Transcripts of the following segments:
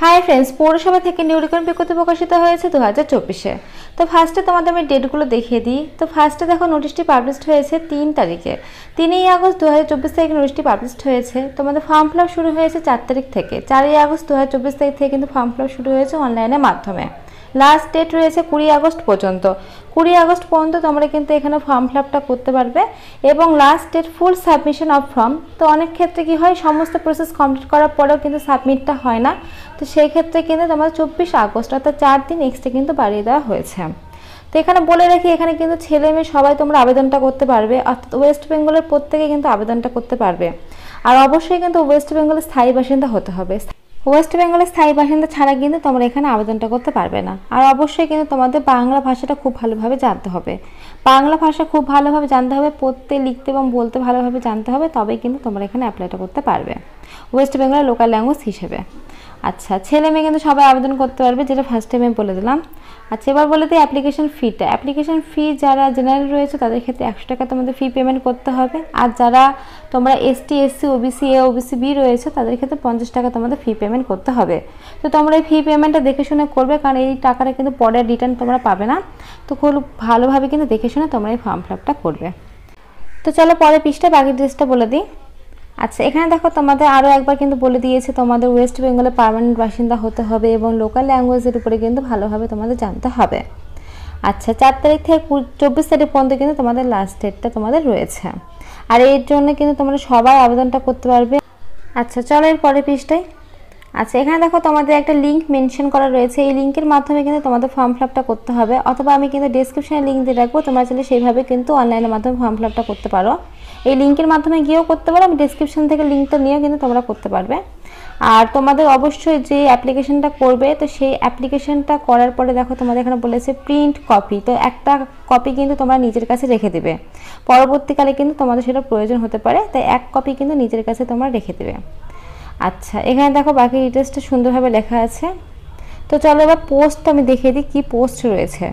Hi friends, পৌরসভা থেকে new recruitment বিজ্ঞপ্তি প্রকাশিত হয়েছে 2024-এ। তো ফার্স্টে তোমাদের আমি ডেটগুলো দেখিয়ে দিই। তো ফার্স্টে দেখো নোটিশটি পাবলিশড হয়েছে 3 তারিখে, 3ই আগস্ট 2024 তারিখে নোটিশটি পাবলিশড হয়েছে। তোমাদের ফর্ম ফিল আপ শুরু হয়েছে 4 তারিখ থেকে, 4ই আগস্ট 2024 তারিখ থেকে কিন্তু ফর্ম ফিল আপ শুরু হয়েছে অনলাইনের মাধ্যমে। লাস্ট ডেট রয়েছে 20 আগস্ট পর্যন্ত। 20 আগস্ট পর্যন্ত তোমরা কিন্তু এখানে ফর্ম ফিল আপটা করতে পারবে এবং last date full submission of form. তো অনেক ক্ষেত্রে কি হয়, সমস্ত প্রসেস কমপ্লিট করার পরেও কিন্তু সাবমিটটা হয় না। তো সেই ক্ষেত্রে কিন্তু তোমাদের 24 আগস্ট অর্থাৎ 4 দিন এক্সট্রা কিন্তু বাড়িয়ে দেওয়া হয়েছে। তো এখানে বলে রাখি, এখানে কিন্তু ছেলে মেয়ে সবাই তোমরা আবেদনটা করতে পারবে, অর্থাৎ ওয়েস্ট বেঙ্গলের প্রত্যেকে কিন্তু আবেদনটা করতে পারবে। আর অবশ্যই কিন্তু ওয়েস্ট বেঙ্গলের স্থায়ী বাসিন্দা হতে হবে। ওয়েস্ট বেঙ্গলের স্থায়ী বাসিন্দা ছাড়া কিন্তু তোমরা এখানে আবেদনটা করতে পারবে না। আর অবশ্যই কিন্তু তোমাদের বাংলা ভাষাটা খুব ভালোভাবে জানতে হবে। বাংলা ভাষা খুব ভালোভাবে জানতে হবে, পড়তে লিখতে এবং বলতে ভালোভাবে জানতে হবে, তবেই কিন্তু তোমরা এখানে অ্যাপ্লাইটা করতে পারবে ওয়েস্ট বেঙ্গলের লোকাল ল্যাঙ্গুয়েজ হিসেবে। আচ্ছা, ছেলে মেয়ে কিন্তু সবাই আবেদন করতে পারবে, যেটা ফার্স্ট টাইম আমি বলে দিলাম। আচ্ছা, এবার বলে দিই অ্যাপ্লিকেশন ফিটা। অ্যাপ্লিকেশন ফি যারা জেনারেল রয়েছে তাদের ক্ষেত্রে 100 টাকা তোমাদের ফি পেমেন্ট করতে হবে। আর যারা তোমরা ST, SC, OBC A, OBC B রয়েছে তাদের ক্ষেত্রে 50 টাকা তোমাদের ফি পেমেন্ট করতে হবে। তো তোমরা এই ফি পেমেন্টটা দেখে শুনে করবে, কারণ এই টাকাটা কিন্তু পরে রিটার্ন তোমরা পাবে না। তো খুব ভালোভাবে কিন্তু দেখে শুনে তোমরা এই ফর্ম ফিল আপটা করবে। তো চলো পরের পৃষ্ঠা বাকি ড্রেসটা বলে দিই। আচ্ছা, এখানে দেখো তোমাদের আরও একবার কিন্তু বলে দিয়েছে তোমাদের ওয়েস্ট বেঙ্গলে পার্মানেন্ট বাসিন্দা হতে হবে এবং লোকাল ল্যাঙ্গুয়েজের উপরে কিন্তু ভালোভাবে তোমাদের জানতে হবে। আচ্ছা, 4 তারিখ থেকে 24 তারিখ পর্যন্ত কিন্তু তোমাদের লাস্ট ডেটটা তোমাদের রয়েছে। আর এর জন্য কিন্তু তোমরা সবাই আবেদনটা করতে পারবে। আচ্ছা, চলো এর পরের পৃষ্ঠায়। আচ্ছা, এখানে দেখো তোমাদের একটা লিঙ্ক মেনশন করা রয়েছে, এই লিঙ্কের মাধ্যমে কিন্তু তোমাদের ফর্ম ফিল আপটা করতে হবে, অথবা আমি কিন্তু ডেসক্রিপশনে লিঙ্ক দিয়ে রাখবো, তোমরা চাইলে সেইভাবে কিন্তু অনলাইনের মাধ্যমে ফর্ম ফিল আপটা করতে পারো। এই লিঙ্কের মাধ্যমে গিয়েও করতে পারো, আমি ডেসক্রিপশন থেকে লিঙ্কটা নিয়েও কিন্তু তোমরা করতে পারবে। আর তোমাদের অবশ্যই যে অ্যাপ্লিকেশনটা করবে, তো সেই অ্যাপ্লিকেশনটা করার পরে দেখো তোমাদের এখানে বলেছে প্রিন্ট কপি। তো একটা কপি কিন্তু তোমরা নিজের কাছে রেখে দেবে, পরবর্তীকালে কিন্তু তোমাদের সেটা প্রয়োজন হতে পারে, তাই এক কপি কিন্তু নিজের কাছে তোমরা রেখে দেবে। আচ্ছা, এখানে দেখো বাকি ডিটেলসটা সুন্দরভাবে লেখা আছে। তো চলো এবার পোস্ট আমি দেখিয়ে দিই কী পোস্ট রয়েছে।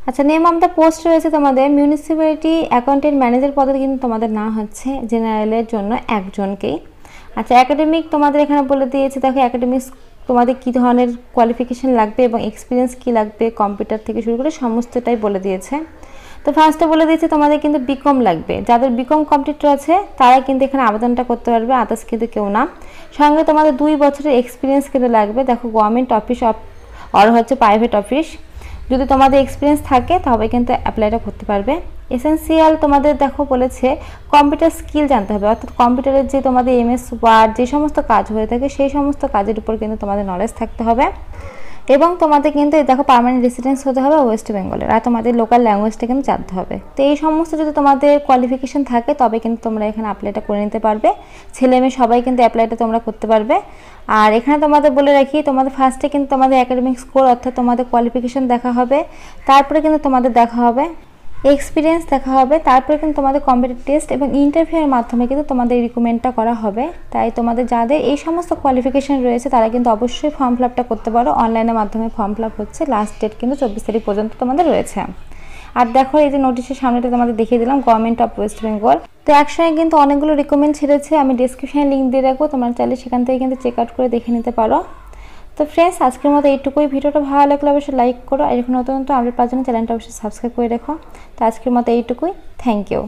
আচ্ছা, নেম অফ দ্য পোস্ট রয়েছে তোমাদের মিউনিসিপ্যালিটি অ্যাকাউন্টেন্ট ম্যানেজার পদে কিন্তু তোমাদের না হচ্ছে জেনারেলের জন্য একজনকেই। আচ্ছা, একাডেমিক তোমাদের এখানে বলে দিয়েছে, দেখো একাডেমিক্স তোমাদের কী ধরনের কোয়ালিফিকেশান লাগবে এবং এক্সপিরিয়েন্স কী লাগবে, কম্পিউটার থেকে শুরু করে সমস্তটাই বলে দিয়েছে। তো ফার্স্টে বলে দিয়েছে তোমাদের কিন্তু বিকম লাগবে, যাদের বিকম কমপ্লিট আছে তারা কিন্তু এখানে আবেদনটা করতে পারবে, আদার্স কিন্তু কেউ না। সঙ্গে তোমাদের 2 বছরের এক্সপিরিয়েন্স কিন্তু লাগবে, দেখো গভর্নমেন্ট অফিস আর হচ্ছে প্রাইভেট অফিস, যদি তোমাদের এক্সপিরিয়েন্স থাকে তবে কিন্তু অ্যাপ্লাইটা করতে পারবে। এসেন্সিয়াল তোমাদের দেখো বলেছে কম্পিউটার স্কিল জানতে হবে, অর্থাৎ কম্পিউটারের যে তোমাদের এমএস ওয়ার্ড যে সমস্ত কাজ হয়ে থাকে সেই সমস্ত কাজের উপর কিন্তু তোমাদের নলেজ থাকতে হবে। এবং তোমাদের কিন্তু দেখো পার্মানেন্ট রেসিডেন্স হতে হবে ওয়েস্ট বেঙ্গলের, আর তোমাদের লোকাল ল্যাঙ্গুয়েজটা কিন্তু জানতে হবে। তো এই সমস্ত যদি তোমাদের কোয়ালিফিকেশন থাকে তবে কিন্তু তোমরা এখানে অ্যাপ্লাইটা করে নিতে পারবে। ছেলে মেয়ে সবাই কিন্তু অ্যাপ্লাইটা তোমরা করতে পারবে। আর এখানে তোমাদের বলে রাখি, তোমাদের ফার্স্টে কিন্তু তোমাদের একাডেমিক স্কোর অর্থাৎ তোমাদের কোয়ালিফিকেশন দেখা হবে, তারপরে কিন্তু তোমাদের দেখা হবে এক্সপিরিয়েন্স দেখা হবে, তারপরে কিন্তু তোমাদের কম্পিউটার টেস্ট এবং ইন্টারভিউয়ের মাধ্যমে কিন্তু তোমাদের রিক্রুটমেন্টটা করা হবে। তাই তোমাদের যাদের এই সমস্ত কোয়ালিফিকেশন রয়েছে তারা কিন্তু অবশ্যই ফর্ম ফিল আপটা করতে পারো, অনলাইনের মাধ্যমে ফর্ম ফিল আপ হচ্ছে, লাস্ট ডেট কিন্তু 24 তারিখ পর্যন্ত তোমাদের রয়েছে। আর দেখো এই যে নোটিশের সামনেটা তোমাদের দেখিয়ে দিলাম গভর্নমেন্ট অফ ওয়েস্ট বেঙ্গল। তো একসঙ্গে কিন্তু অনেকগুলো রিকমেন্ড ছেড়েছে, আমি ডিসক্রিপশনে লিঙ্ক দিয়ে রাখবো, তোমরা চাইলে সেখান থেকে কিন্তু চেক আউট করে দেখে নিতে পারো। তো ফ্রেন্ডস, আজকের মতো এইটুকুই। ভিডিওটা ভালো লাগলে অবশ্যই লাইক করো, আর এখন নতুন আপডেট পাওয়ার জন্য চ্যানেলটা অবশ্যই সাবস্ক্রাইব করে রেখো। তো আজকের মতো এইটুকুই, থ্যাংক ইউ।